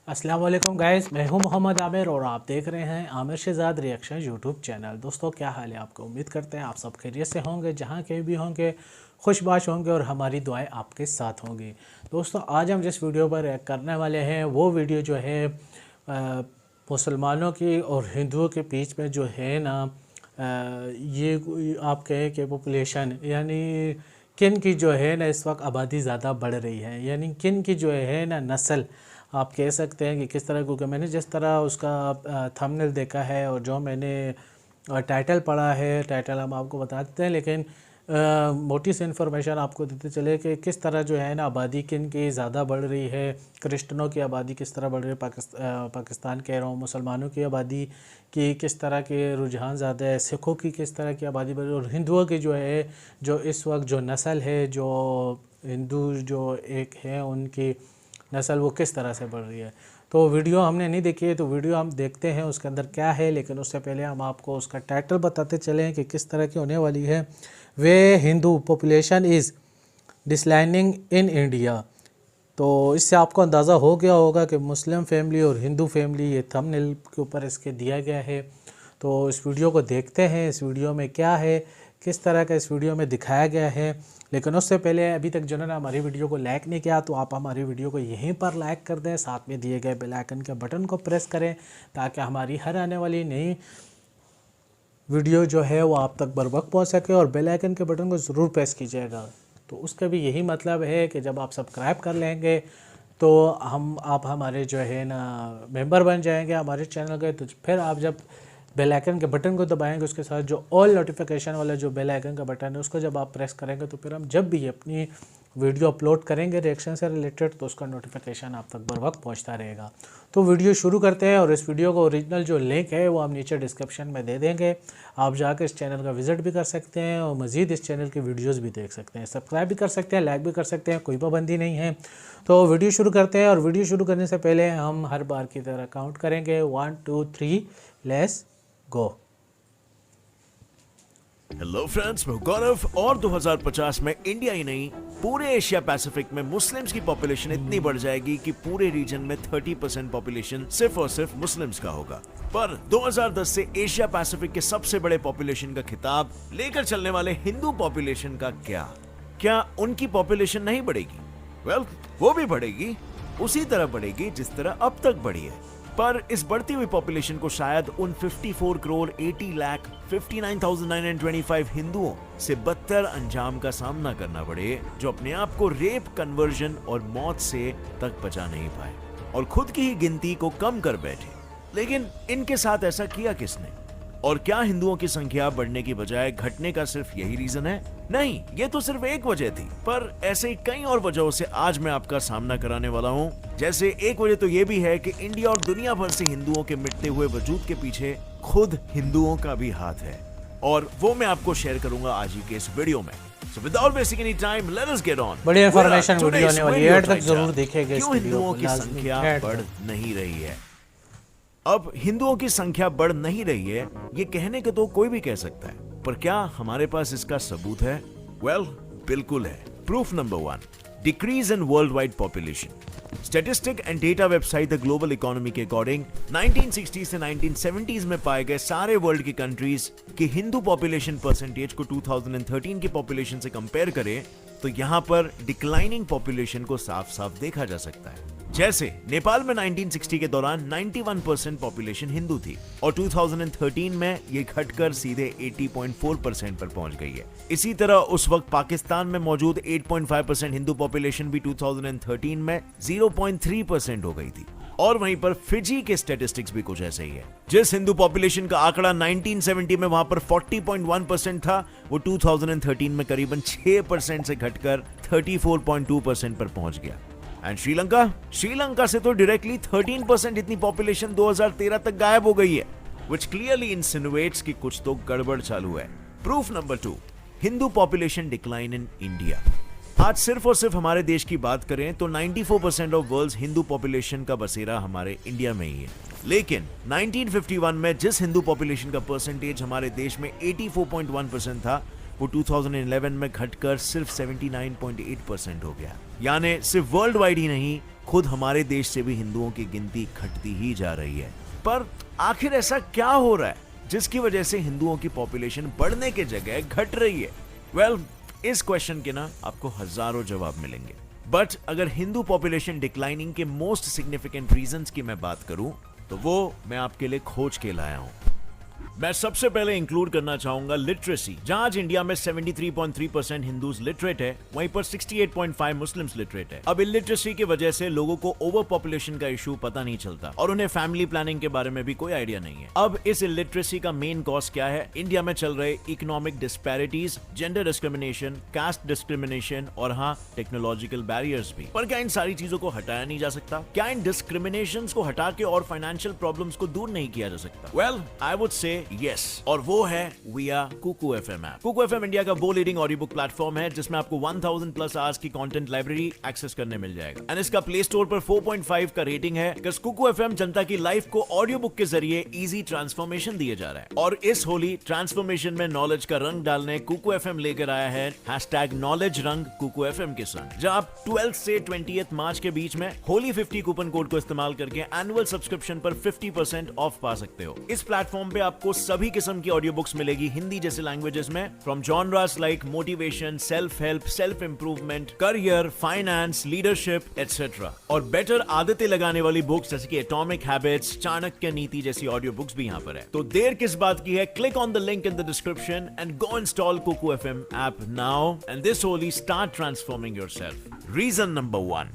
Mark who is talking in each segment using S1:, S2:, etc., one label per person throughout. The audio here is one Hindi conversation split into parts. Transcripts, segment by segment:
S1: अस्सलाम वालेकुम गाइस, मैं हूं मोहम्मद आमिर और आप देख रहे हैं Aamir Shahzad reaction YouTube channel. दोस्तों, क्या हाल है आपको? उम्मीद करते हैं आप सब खैरियत से होंगे, जहां कहीं भी होंगे खुशबाश होंगे और हमारी दुआएं आपके साथ होंगी। दोस्तों, आज हम जिस वीडियो पर रिएक्ट करने वाले हैं वो वीडियो जो है मुसलमानों की और हिंदुओं के बीच में जो है ना, ये आप कहें कि पॉपुलेशन यानी किन की जो है ना इस वक्त आबादी ज़्यादा बढ़ रही है, यानी किन की जो है ना नस्ल आप कह सकते हैं कि किस तरह, क्योंकि मैंने जिस तरह उसका थंबनेल देखा है और जो मैंने टाइटल पढ़ा है, टाइटल हम आपको बता देते हैं, लेकिन मोटी सी इन्फॉर्मेशन आपको देते चले कि किस तरह जो है ना आबादी किन की ज़्यादा बढ़ रही है, क्रिश्चनों की आबादी किस तरह बढ़ रही है, पाकिस्तान कह रहा हूँ, मुसलमानों की आबादी की किस तरह के रुझान ज़्यादा है, सिखों की किस तरह की आबादी बढ़ रही है, और हिंदुओं की जो है, जो इस वक्त जो नस्ल है, जो हिंदू जो एक है उनकी नस्ल वो किस तरह से बढ़ रही है। तो वीडियो हमने नहीं देखी है, तो वीडियो हम देखते हैं उसके अंदर क्या है, लेकिन उससे पहले हम आपको उसका टाइटल बताते चलें कि किस तरह की होने वाली है। वे Hindu population is declining in India. तो इससे आपको अंदाज़ा हो गया होगा कि मुस्लिम फैमिली और हिंदू फैमिली ये थंबनेल के ऊपर इसके दिया गया है। तो इस वीडियो को देखते हैं, इस वीडियो में क्या है, किस तरह का इस वीडियो में दिखाया गया है। लेकिन उससे पहले अभी तक जिन्होंने हमारी वीडियो को लाइक नहीं किया तो आप हमारी वीडियो को यहीं पर लाइक कर दें, साथ में दिए गए बेल आइकन के बटन को प्रेस करें ताकि हमारी हर आने वाली नई वीडियो जो है वो आप तक बर वक्त पहुँच सके, और बेल आइकन के बटन को ज़रूर प्रेस कीजिएगा। तो उसका भी यही मतलब है कि जब आप सब्सक्राइब कर लेंगे तो आप हमारे जो है ना मेंबर बन जाएंगे हमारे चैनल के। तो फिर आप जब बेल आइकन के बटन को दबाएंगे, उसके साथ जो ऑल नोटिफिकेशन वाला जो बेल आइकन का बटन है उसको जब आप प्रेस करेंगे तो फिर हम जब भी अपनी वीडियो अपलोड करेंगे रिएक्शन से रिलेटेड तो उसका नोटिफिकेशन आप तक बर वक्त पहुँचता रहेगा। तो वीडियो शुरू करते हैं, और इस वीडियो को ओरिजिनल जो लिंक है वो हम नीचे डिस्क्रिप्शन में दे देंगे। आप जाकर इस चैनल का विज़िट भी कर सकते हैं और मज़ीद इस चैनल की वीडियोज़ भी देख सकते हैं, सब्सक्राइब भी कर सकते हैं, लाइक भी कर सकते हैं, कोई पाबंदी नहीं है। तो वीडियो शुरू करते हैं, और वीडियो शुरू करने से पहले हम हर बार की तरह काउंट करेंगे 1 2 3 लेट्स गो।
S2: हेलो फ्रेंड्स, मैं गौरव, और 2050 में इंडिया ही नहीं पूरे एशिया पैसिफिक में मुस्लिम्स की पॉपुलेशन इतनी बढ़ जाएगी कि पूरे रीजन में 30% पॉपुलेशन सिर्फ और सिर्फ मुस्लिम्स का होगा। पर 2010 से एशिया पैसिफिक के सबसे बड़े पॉपुलेशन का खिताब लेकर चलने वाले हिंदू पॉपुलेशन का क्या उनकी पॉपुलेशन नहीं बढ़ेगी? वेल, वो भी बढ़ेगी, उसी तरह बढ़ेगी जिस तरह अब तक बढ़ी है। पर इस बढ़ती हुई पॉपुलेशन को शायद उन 54 करोड़ 80 लाख 59,925 हिंदुओं से बदतर अंजाम का सामना करना पड़े, जो अपने आप को रेप, कन्वर्जन और मौत से तक बचा नहीं पाए और खुद की ही गिनती को कम कर बैठे। लेकिन इनके साथ ऐसा किया किसने? और क्या हिंदुओं की संख्या बढ़ने की बजाय घटने का सिर्फ यही रीजन है? नहीं, ये तो सिर्फ एक वजह थी, पर ऐसे कई और वजहों से आज मैं आपका सामना कराने वाला हूँ। जैसे एक वजह तो ये भी है कि इंडिया और दुनिया भर से हिंदुओं के मिटते हुए वजूद के पीछे खुद हिंदुओं का भी हाथ है, और वो मैं आपको शेयर करूंगा आज ही के इस वीडियो में। So without wasting any time, let us get on.
S1: बड़ी इंफॉर्मेशन वीडियो होने वाली है, एंड तक जरूर देखेंगे।
S2: क्यों हिंदुओं की संख्या बढ़ नहीं रही है? अब हिंदुओं की संख्या बढ़ नहीं रही है ये कहने को तो कोई भी कह सकता है, पर क्या हमारे पास इसका सबूत है? वेल, बिल्कुल है। Proof number 1, decrease in world wide population. Statistic and data website the global economy के अकॉर्डिंग 1960 से 1970s में पाए गए सारे वर्ल्ड की कंट्रीज की हिंदू पॉपुलेशन परसेंटेज को 2013 की पॉपुलेशन से कंपेयर करें तो यहां पर डिक्लाइनिंग पॉपुलेशन को साफ साफ देखा जा सकता है। जैसे नेपाल में 1960 के दौरान 91% पॉपुलेशन हिंदू थी और 2013 में ये घटकर सीधे 80.4% पर पहुंच गई है। इसी तरह उस वक्त पाकिस्तान में मौजूद 8.5% हिंदू पॉपुलेशन भी 2013 में 0.3% हो गई थी। और वहीं पर फिजी के स्टैटिस्टिक्स भी कुछ ऐसे ही है। जिस हिंदू पॉपुलेशन का आंकड़ा 1970 में वहां पर 40.1% था, वो 2013 में करीबन 6% से घटकर 34.2% पर पहुंच गया। एंड श्रीलंका से तो डायरेक्टली 13% इतनी पॉपुलेशन 2013 तक गायब हो गई है, which clearly insinuates कि कुछ तो गड़बड़ चालू है। Proof number 2, Hindu population decline in India. आज सिर्फ और सिर्फ हमारे देश की बात करें तो 94% ऑफ वर्ल्ड्स हिंदू पॉपुलेशन का बसेरा हमारे इंडिया में ही है। लेकिन 1951 में जिस हिंदू पॉपुलेशन का परसेंटेज हमारे देश में 84.1% था, वो 2011 में घटकर सिर्फ 79.8% हो गया। यानी सिर्फ वर्ल्ड वाइड ही नहीं, खुद हमारे देश से भी हिंदुओं की गिनती घटती ही जा रही है। पर आखिर ऐसा क्या हो रहा है जिसकी वजह से हिंदुओं की पॉपुलेशन बढ़ने के जगह घट रही है? वेल, इस क्वेश्चन के ना आपको हजारों जवाब मिलेंगे, बट अगर हिंदू पॉपुलेशन डिक्लाइनिंग के मोस्ट सिग्निफिकेंट रीजंस की मैं बात करूं तो वो मैं आपके लिए खोज के लाया हूं। मैं सबसे पहले इंक्लूड करना चाहूंगा लिटरेसी। जहां आज इंडिया में 73.3% हिंदूज लिटरेट है, वहीं पर 68.5 मुस्लिम्स लिटरेट है। अब इलिटरेसी की वजह से लोगों को ओवर पॉपुलेशन का इशू पता नहीं चलता और उन्हें फैमिली प्लानिंग के बारे में भी कोई आइडिया नहीं है। अब इस इलिटरेसी का मेन कॉज क्या है? इंडिया में चल रहे economic disparities, gender discrimination, caste discrimination और हाँ, टेक्नोलॉजिकल बैरियर्स भी। पर क्या इन सारी चीजों को हटाया नहीं जा सकता? क्या इन डिस्क्रिमिनेशंस को हटा के और फाइनेंशियल प्रॉब्लम्स को दूर नहीं किया जा सकता? Well, I would say yes, और वो है via Kuku FM app. Kuku FM India का वो लीडिंग ऑडियो बुक प्लेटफॉर्म है जिसमें आपको 1000 प्लस आवर्स की कंटेंट लाइब्रेरी एक्सेस करने मिल जाएगा। एंड इसका प्ले स्टोर पर 4.5 का रेटिंग है। बिकॉज़ कुकू एफएम जनता की लाइफ को ऑडियो बुक के जरिए इजी ट्रांसफॉर्मेशन दिए जा रहा है। और इस होली ट्रांसफॉर्मेशन में नॉलेज का रंग डालने कुकू एफएम लेकर आया है #नॉलेज रंग कुकू एफएम के संग, जहां आप 12 से 20 मार्च के बीच में होली 50 कूपन कोड को इस्तेमाल करके एनुअल सब्सक्रिप्शन पर 50% ऑफ पा सकते हो। इस प्लेटफॉर्म पे आपको सभी किस्म की ऑडियो बुक्स मिलेगी हिंदी जैसे लैंग्वेजेस में, from genres like motivation, self help, self improvement, career, finance, leadership etcetera. और बेटर आदतें लगाने वाली बुक्स जैसे कि एटॉमिक हैबिट्स, चाणक्य नीति जैसी ऑडियो बुक्स भी यहाँ पर है। तो देर किस बात की है? Click on the link in the description and go install Kuku FM app now and this Holi start transforming yourself. Reason number 1,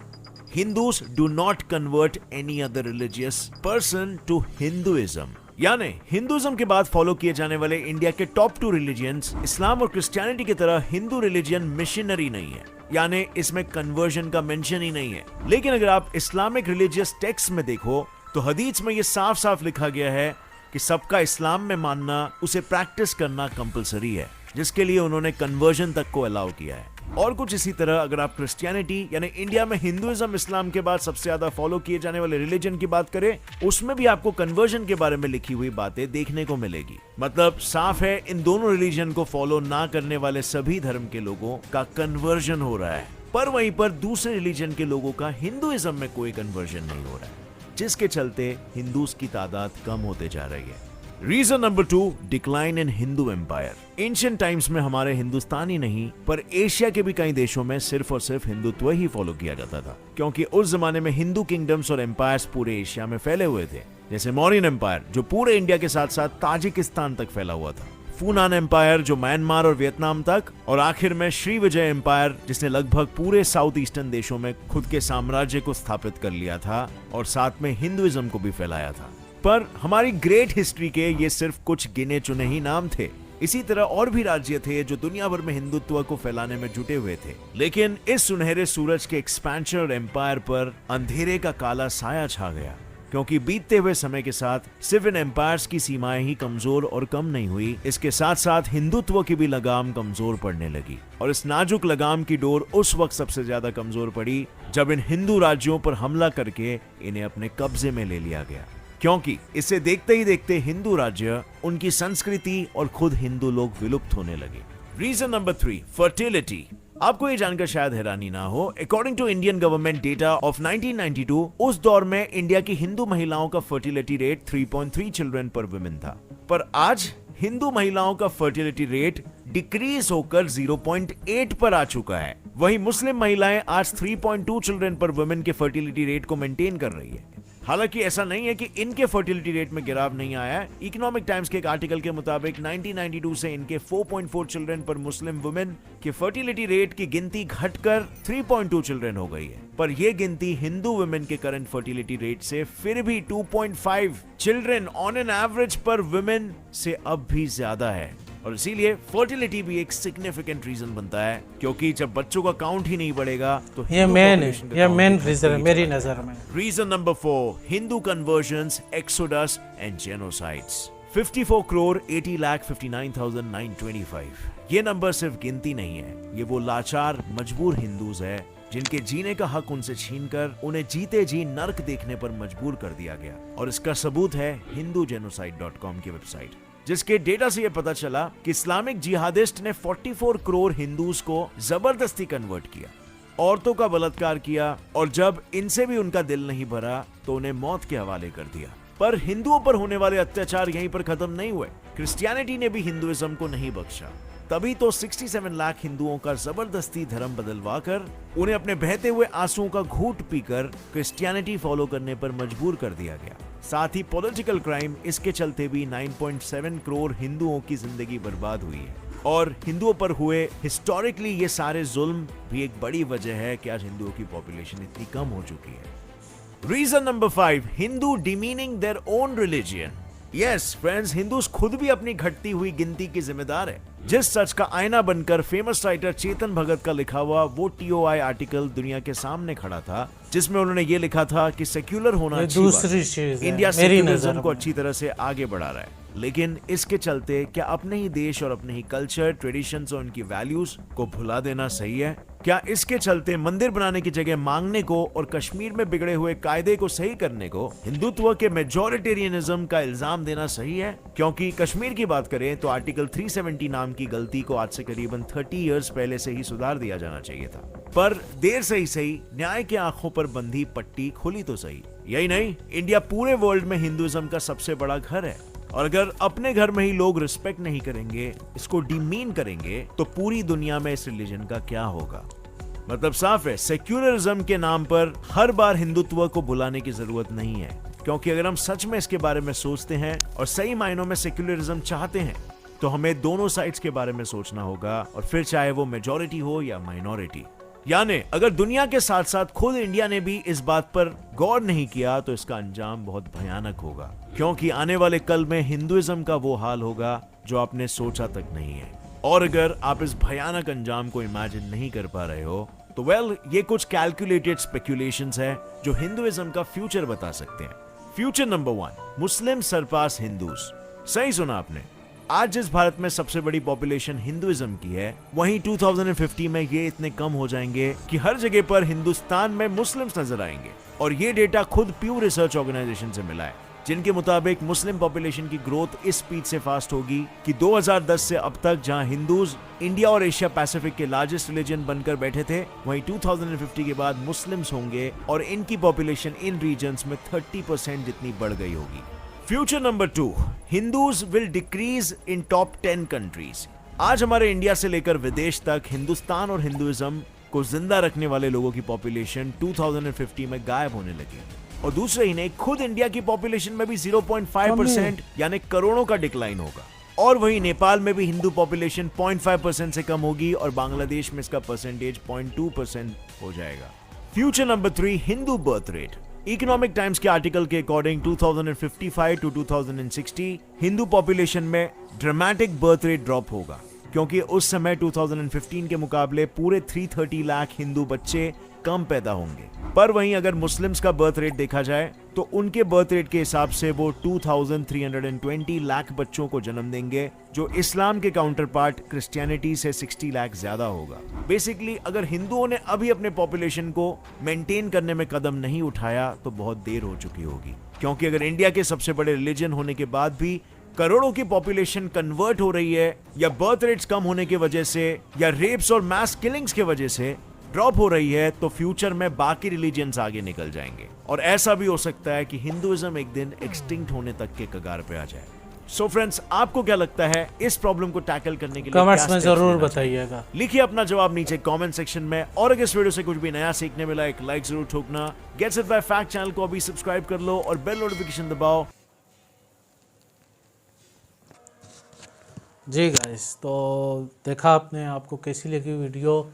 S2: Hindus do not convert any other religious person to Hinduism। यानी हिंदुइज्म के बाद फॉलो किए जाने वाले इंडिया के टॉप 2 रिलीजियंस इस्लाम और क्रिश्चियनिटी की तरह हिंदू रिलीजियन मिशनरी नहीं है, यानी इसमें कन्वर्जन का मेंशन ही नहीं है। लेकिन अगर आप इस्लामिक रिलीजियस टेक्स्ट में देखो तो हदीस में यह साफ साफ लिखा गया है कि सबका इस्लाम में मानना, उसे प्रैक्टिस करना कंपलसरी है, जिसके लिए उन्होंने कन्वर्जन तक को अलाउ किया है। और कुछ इसी तरह अगर आप क्रिश्चियनिटी यानी इंडिया में हिंदुइज्म इस्लाम के बाद सबसे ज्यादा फॉलो किए जाने वाले रिलीजन की बात करें, उसमें भी आपको कन्वर्जन के बारे में लिखी हुई बातें देखने को मिलेगी। मतलब साफ है इन दोनों रिलीजन को फॉलो ना करने वाले सभी धर्म के लोगों का कन्वर्जन हो रहा है, पर वहीं पर दूसरे रिलीजन के लोगों का हिंदुइज्म में कोई कन्वर्जन नहीं हो रहा है, जिसके चलते हिंदूज की तादाद कम होते जा रही है। Reason number 2, decline in Hindu empire. Ancient times में हमारे हिंदुस्तान ही नहीं पर एशिया के भी कई देशों में सिर्फ और सिर्फ हिंदुत्व ही फॉलो किया जाता था, क्योंकि उस जमाने में हिंदू किंगडम्स और एम्पायर्स पूरे एशिया में फैले हुए थे। जैसे मौर्यन एम्पायर जो पूरे इंडिया के साथ साथ ताजिकिस्तान तक फैला हुआ था, फूनान एम्पायर जो म्यांमार और वियतनाम तक, और आखिर में श्रीविजय एम्पायर जिसने लगभग पूरे साउथ ईस्टर्न देशों में खुद के साम्राज्य को स्थापित कर लिया था और साथ में हिंदुइज्म को भी फैलाया था। पर हमारी ग्रेट हिस्ट्री के ये सिर्फ कुछ गिने चुने ही नाम थे। इसी तरह और भी राज्य थे जो दुनिया भर में हिंदुत्व को फैलाने में जुटे हुए थे, लेकिन इस सुनहरे सूरज के एक्सपेंशन और एम्पायर पर अंधेरे का काला साया छा गया, क्योंकि बीतते हुए समय के साथ सिर्फ इन एम्पायर्स की सीमाएं ही कमजोर और कम नहीं हुई, इसके साथ साथ हिंदुत्व की भी लगाम कमजोर पड़ने लगी। और इस नाजुक लगाम की डोर उस वक्त सबसे ज्यादा कमजोर पड़ी जब इन हिंदू राज्यों पर हमला करके इन्हें अपने कब्जे में ले लिया गया, क्योंकि इसे देखते ही देखते हिंदू राज्य, उनकी संस्कृति और खुद हिंदू लोग विलुप्त होने लगे। Reason number 3, fertility. आपको ये जानकर शायद हैरानी ना हो, according to Indian government data of 1992, उस दौर में इंडिया की हिंदू महिलाओं का fertility rate 3.3 children per women था। पर आज हिंदू महिलाओं का फर्टिलिटी रेट डिक्रीज होकर 0.8 पर आ चुका है। वहीं मुस्लिम महिलाएं आज 3.2 चिल्ड्रन पर वुमेन के फर्टिलिटी रेट को मेंटेन कर रही है। हालांकि ऐसा नहीं है कि इनके फर्टिलिटी रेट में गिराव नहीं आया है। इकोनॉमिक टाइम्स के एक आर्टिकल के मुताबिक 1992 से इनके 4.4 चिल्ड्रन पर मुस्लिम वुमेन के फर्टिलिटी रेट की गिनती घटकर 3.2 चिल्ड्रन हो गई है। पर यह गिनती हिंदू वुमेन के करंट फर्टिलिटी रेट से फिर भी 2.5 चिल्ड्रन ऑन एन एवरेज पर वुमेन से अब भी ज्यादा है। और इसीलिए फर्टिलिटी भी एक सिग्निफिकेंट रीजन बनता है, क्योंकि जब बच्चों का काउंट ही नहीं बढ़ेगा तो
S1: ये मेन रीजन है मेरी नजर में।
S2: Reason number 4, Hindu conversions, exodus and genocides. 54 crore 80,59,925। ये नंबर सिर्फ गिनती नहीं है, ये वो लाचार मजबूर हिंदूज है जिनके जीने का हक उनसे छीनकर उन्हें जीते जी नर्क देखने पर मजबूर कर दिया गया। और इसका सबूत है hindugenocide.com की वेबसाइट, जिसके डेटा से यह पता चला कि इस्लामिक जिहादिस्ट ने 44 करोड़ हिंदूज को जबरदस्ती कन्वर्ट किया। औरतों का बलात्कार किया और जब इनसे भी उनका दिल नहीं भरा तो उन्हें मौत के हवाले कर दिया। पर हिंदुओं पर होने वाले अत्याचार यहीं पर खत्म नहीं हुए। क्रिश्चियनिटी ने भी हिंदुइज्म को नहीं बख्शा। तभी तो 67 लाख हिंदुओं का जबरदस्ती धर्म बदलवा कर उन्हें अपने बहते हुए आंसुओं का घूंट पीकर क्रिश्चियनिटी फॉलो करने पर मजबूर कर दिया गया। साथ ही पॉलिटिकल क्राइम इसके चलते भी 9.7 करोड़ हिंदुओं की जिंदगी बर्बाद हुई है। और हिंदुओं पर हुए हिस्टोरिकली ये सारे जुल्म भी एक बड़ी वजह है कि आज हिंदुओं की पॉपुलेशन इतनी कम हो चुकी है। Reason number 5, Hindu demeaning their own religion. Yes friends, Hindus खुद भी अपनी घटती हुई गिनती के जिम्मेदार है। जिस सच का आईना बनकर फेमस राइटर चेतन भगत का लिखा हुआ वो TOI आर्टिकल दुनिया के सामने खड़ा था, जिसमें उन्होंने ये लिखा था कि सेक्युलर होना अच्छी बात है। इंडिया सेक्युलरिज्म को अच्छी तरह से आगे बढ़ा रहा है, लेकिन इसके चलते क्या अपने ही देश और अपने ही कल्चर, ट्रेडिशंस और उनकी वैल्यूज को भुला देना सही है? क्या इसके चलते मंदिर बनाने की जगह मांगने को और कश्मीर में बिगड़े हुए कायदे को सही करने को हिंदुत्व के मेजॉरिटेरियनिज्म का इल्जाम देना सही है? क्योंकि कश्मीर की बात करें तो आर्टिकल 370 नाम की गलती को आज से करीबन 30 इयर्स पहले से ही सुधार दिया जाना चाहिए था। पर देर से ही सही, न्याय के आंखों पर बंधी पट्टी खुली तो सही। यही नहीं, इंडिया पूरे वर्ल्ड में हिंदुइज्म का सबसे बड़ा घर है, और अगर अपने घर में ही लोग रिस्पेक्ट नहीं करेंगे, इसको डिमीन करेंगे, तो पूरी दुनिया में इस रिलीजन का क्या होगा? मतलब साफ है, सेक्युलरिज्म के नाम पर हर बार हिंदुत्व को बुलाने की जरूरत नहीं है। क्योंकि अगर हम सच में इसके बारे में सोचते हैं और सही मायनों में सेक्युलरिज्म चाहते हैं, तो हमें दोनों साइड्स के बारे में सोचना होगा, और फिर चाहे वो मेजॉरिटी हो या माइनॉरिटी। यानी अगर दुनिया के साथ साथ खुद इंडिया ने भी इस बात पर गौर नहीं किया तो इसका अंजाम बहुत भयानक होगा। क्योंकि आने वाले कल में हिंदुइज्म का वो हाल होगा जो आपने सोचा तक नहीं है। और अगर आप इस भयानक अंजाम को इमेजिन नहीं कर पा रहे हो तो ये कुछ कैलकुलेटेड स्पेक्यूलेशंस है जो हिंदुइज्म का फ्यूचर बता सकते हैं। फ्यूचर नंबर 1, मुस्लिम सरपास हिंदूज। सही सुना आपने। आज जिस भारत में सबसे बड़ी पॉपुलेशन हिंदुइज्म की है, वहीं 2050 में ये इतने कम हो जाएंगे कि हर जगह पर हिंदुस्तान में मुस्लिम्स नजर आएंगे। और ये डेटा खुद प्यू रिसर्च ऑर्गेनाइजेशन से मिला है, जिनके मुताबिक मुस्लिम पॉपुलेशन की ग्रोथ इस स्पीड से फास्ट होगी कि 2010 से अब तक जहां हिंदूज इंडिया और एशिया पैसिफिक के लार्जेस्ट रिलीजन बनकर बैठे थे, वहीं 2050 के बाद मुस्लिम्स होंगे और इनकी पॉपुलेशन इन रीजन्स में 30% जितनी बढ़ गई होगी। Future number 2, Hindus will decrease in top 10 countries. आज हमारे इंडिया से लेकर विदेश तक हिंदुस्तान और हिंदुइज्म को जिंदा रखने वाले लोगों की पॉपुलेशन 2050 में गायब होने लगी। और दूसरे ही नहीं, खुद इंडिया की पॉपुलेशन में भी 0.5% यानी करोड़ों का डिक्लाइन होगा। और वहीं नेपाल में भी हिंदू पॉपुलेशन 0.5% से कम होगी और बांग्लादेश में इसका परसेंटेज 0.2% हो जाएगा। Future number 3, Hindu birth rate. Economic times के आर्टिकल के अकॉर्डिंग 2055 टू 2060 हिंदू पॉपुलेशन में ड्रामेटिक बर्थ रेट ड्रॉप होगा, क्योंकि उस समय 2015 के मुकाबले पूरे 330 लाख हिंदू बच्चे कम पैदा होंगे। पर वहीं अगर मुस्लिम्स का बर्थ रेट देखा जाए तो उनके बर्थ रेट के हिसाब से वो 2320 लाख बच्चों को जन्म देंगे, जो इस्लाम के काउंटर पार्ट क्रिश्चियनिटी से 60 लाख ज्यादा होगा। बेसिकली अगर हिंदुओं ने अभी अपने पॉपुलेशन को मेंटेन करने में कदम नहीं उठाया तो बहुत देर हो चुकी होगी। क्योंकि अगर इंडिया के सबसे बड़े रिलीजन होने के बाद भी करोड़ों की पॉपुलेशन कन्वर्ट हो रही है, या बर्थ रेट्स कम होने की वजह से, या रेप्स और मास किलिंग्स की वजह से ड्रॉप हो रही है, तो फ्यूचर में बाकी रिलीजियंस आगे निकल जाएंगे। और ऐसा भी हो सकता है कि हिंदुइज्म एक दिन एक्सटिंक्ट होने तक के कगार पे आ जाए। सो फ्रेंड्स, आपको क्या लगता है इस प्रॉब्लम को टैकल करने के लिए?
S1: कमेंट्स में जरूर बताइएगा।
S2: लिखिए अपना जवाब नीचे कमेंट सेक्शन में। और अगर इस वीडियो से कुछ भी नया सीखने मिला, एक लाइक जरूर ठोकना। Gets it by fact channel को अभी सब्सक्राइब कर लो और बेल नोटिफिकेशन दबाओ।
S1: जी गाइस, तो देखा आपने, आपको कैसी लगी वीडियो?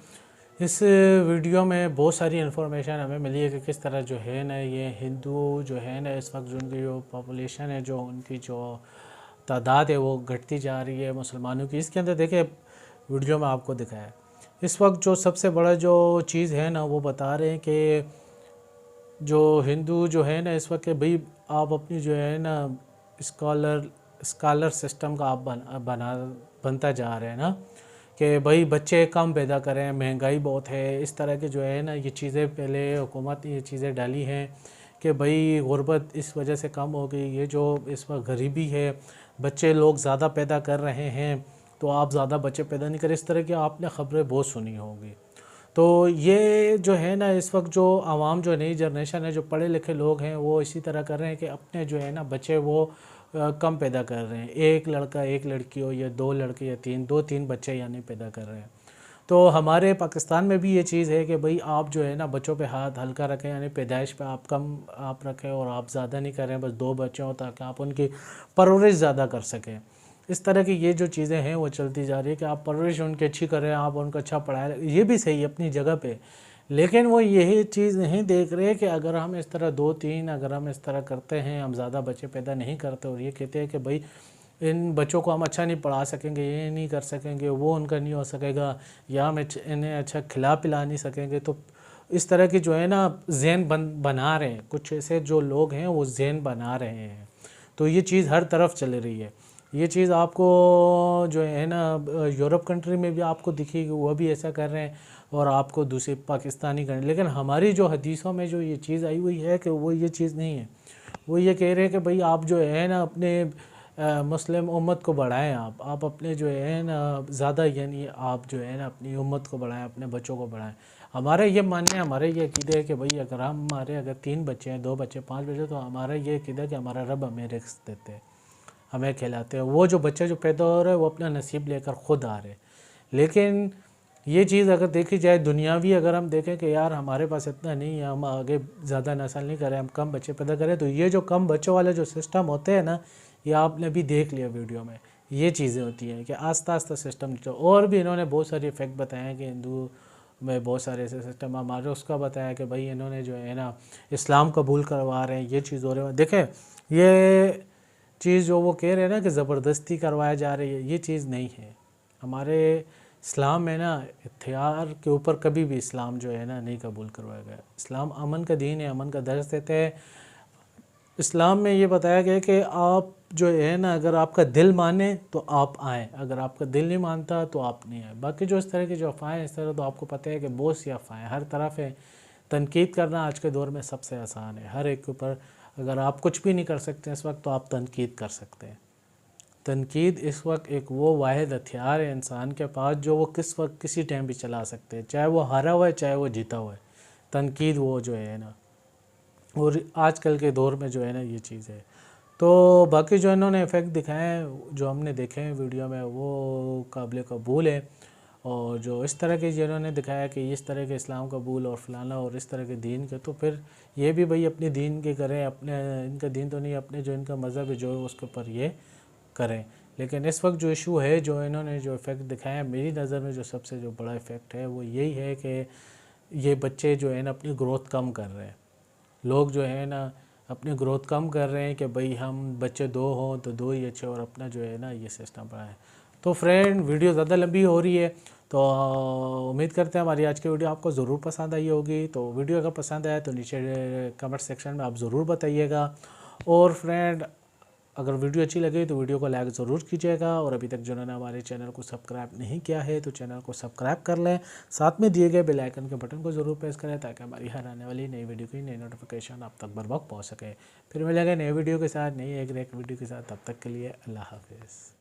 S1: इस वीडियो में बहुत सारी इन्फॉर्मेशन हमें मिली है कि किस तरह जो है ना ये हिंदू जो है ना इस वक्त जो उनकी जो पॉपुलेशन है, जो उनकी जो तादाद है वो घटती जा रही है मुसलमानों की। इसके अंदर देखिए वीडियो में आपको दिखाया इस वक्त जो सबसे बड़ा जो चीज़ है ना, वो बता रहे हैं कि जो हिंदू जो है ना इस वक्त, भाई आप अपनी जो है ना स्कॉलर सिस्टम का आप बनता जा रहे हैं ना, कि भाई बच्चे कम पैदा करें, महंगाई बहुत है, इस तरह के जो है ना ये चीज़ें पहले हुकूमत ये चीज़ें डाली हैं कि भाई गुर्बत इस वजह से कम हो गई, ये जो इस वक्त गरीबी है, बच्चे लोग ज़्यादा पैदा कर रहे हैं तो आप ज़्यादा बच्चे पैदा नहीं करें, इस तरह की आपने ख़बरें बहुत सुनी होगी। तो ये जो है ना इस वक्त जो आवाम जो नई जनरेशन है, जो पढ़े लिखे लोग हैं, वो इसी तरह कर रहे हैं कि अपने जो है ना बच्चे वो कम पैदा कर रहे हैं। एक लड़का एक लड़की हो या दो लड़के या दो तीन बच्चे यानी पैदा कर रहे हैं। तो हमारे पाकिस्तान में भी ये चीज़ है कि भाई आप जो है ना बच्चों पे हाथ हल्का रखें, यानी पैदाइश पे आप कम आप रखें और आप ज़्यादा नहीं करें, बस दो बच्चे हों ताकि आप उनकी परवरिश ज़्यादा कर सकें। इस तरह की ये जो चीज़ें हैं वो चलती जा रही है कि आप परवरिश उनकी अच्छी करें, आप उनको अच्छा पढ़ाएं, ये भी सही है अपनी जगह पे। लेकिन वो यही चीज़ नहीं देख रहे कि अगर हम इस तरह दो तीन अगर हम इस तरह करते हैं, हम ज़्यादा बच्चे पैदा नहीं करते और ये कहते हैं कि भाई इन बच्चों को हम अच्छा नहीं पढ़ा सकेंगे, ये नहीं कर सकेंगे, वो उनका नहीं हो सकेगा, या हम इन्हें अच्छा खिला पिला नहीं सकेंगे, तो इस तरह की जो है ना जहन बना रहे हैं कुछ ऐसे जो लोग हैं, वो जहन बना रहे हैं। तो ये चीज़ हर तरफ चल रही है। ये चीज़ आपको जो है ना यूरोप कंट्री में भी आपको दिखेगी, वो भी ऐसा कर रहे हैं, और आपको दूसरे पाकिस्तानी कर। लेकिन हमारी जो हदीसों में जो ये चीज़ आई हुई है कि वो ये चीज़ नहीं है। वो ये कह रहे हैं कि भाई आप जो है ना अपने मुस्लिम उम्मत को बढ़ाएं, आप अपने जो है ना ज़्यादा, यानी आप जो है ना अपनी उम्मत को बढ़ाएं, अपने बच्चों को बढ़ाएं। हमारे ये मानने, हमारे ये अक़ीदा है कि भाई अगर हमारे अगर 3 बच्चे हैं, 2 बच्चे, 5 बच्चे, तो हमारा ये अक़ीदा है कि हमारा रब हमें रिज़्क़ देते हैं, हमें खिलाते हैं। वो जो बच्चे जो पैदा हो रहे हैं वो अपना नसीब लेकर ख़ुद आ रहे हैं। लेकिन ये चीज़ अगर देखी जाए दुनियावी, अगर हम देखें कि यार हमारे पास इतना नहीं है, हम आगे ज़्यादा नस्ल नहीं करें, हम कम बच्चे पैदा करें, तो ये जो कम बच्चों वाले जो सिस्टम होते हैं ना, ये आपने भी देख लिया वीडियो में, ये चीज़ें होती हैं कि आस्ता आस्ता सिस्टम। और भी इन्होंने बहुत सारे इफ़ेक्ट बताए हैं कि हिंदू में बहुत सारे ऐसे सिस्टम, हमारे उसका बताया कि भाई इन्होंने जो है ना इस्लाम कबूल करवा रहे हैं, ये चीज़ हो रही है। देखें ये चीज़ जो वो कह रहे हैं ना कि ज़बरदस्ती करवाया जा रही है, ये चीज़ नहीं है। हमारे इस्लाम में ना इख्तियार के ऊपर कभी भी इस्लाम जो है ना नहीं कबूल करवाया गया। इस्लाम अमन का दीन है, अमन का दर्स देते हैं। इस्लाम में ये बताया गया कि आप जो है ना अगर आपका दिल माने तो आप आएँ, अगर आपका दिल नहीं मानता तो आप नहीं आए। बाकी जो इस तरह की जो अफ़वाहें, इस तरह तो आपको पता है कि बहुत सी अफ़वाहें हर तरफ है। तनकीद करना आज के दौर में सबसे आसान है, हर एक के ऊपर। अगर आप कुछ भी नहीं कर सकते इस वक्त, तो आप तनकीद कर सकते हैं। तनकीद इस वक्त एक वो वाहिद हथियार है इंसान के पास जो वो किस वक्त किसी टाइम भी चला सकते हैं, चाहे वो हारा हुआ है चाहे वो जीता हुआ है। तनकीद वो जो है ना, और आजकल के दौर में जो है ना ये चीज़ है। तो बाकी जो इन्होंने इफ़ेक्ट दिखाए हैं, जो हमने देखे हैं वीडियो में, वो काबिल कबूल है। और जो इस तरह के जिन्होंने दिखाया कि इस तरह के इस्लाम कबूल और फलाना और इस तरह के दीन के, तो फिर ये भी भाई अपने दीन के करें, अपने इनका दीन तो नहीं, अपने जो इनका मज़हब है जो है उसके ऊपर ये करें। लेकिन इस वक्त जो इशू है, जो इन्होंने जो इफ़ेक्ट दिखाया, मेरी नज़र में जो सबसे जो बड़ा इफ़ेक्ट है वो यही है कि ये बच्चे जो है ना अपनी ग्रोथ कम कर रहे हैं। लोग जो है ना अपनी ग्रोथ कम कर रहे हैं कि भाई हम बच्चे 2 हों तो 2 ही अच्छे, और अपना जो है ना ये सिस्टम बढ़ाएं। तो फ्रेंड वीडियो ज़्यादा लंबी हो रही है, तो उम्मीद करते हैं हमारी आज की वीडियो आपको ज़रूर पसंद आई होगी। तो वीडियो अगर पसंद आए तो नीचे कमेंट सेक्शन में आप ज़रूर बताइएगा। और फ्रेंड अगर वीडियो अच्छी लगे तो वीडियो को लाइक ज़रूर कीजिएगा, और अभी तक जिन्होंने हमारे चैनल को सब्सक्राइब नहीं किया है तो चैनल को सब्सक्राइब कर लें, साथ में दिए गए बेल आइकन के बटन को ज़रूर प्रेस करें ताकि हमारी हर आने वाली नई वीडियो की नई नोटिफिकेशन आप तक बर वक्त पहुँच सके। फिर मिलेंगे नए वीडियो के साथ, नई एक वीडियो के साथ, तब तक के लिए अल्लाह हाफिज़।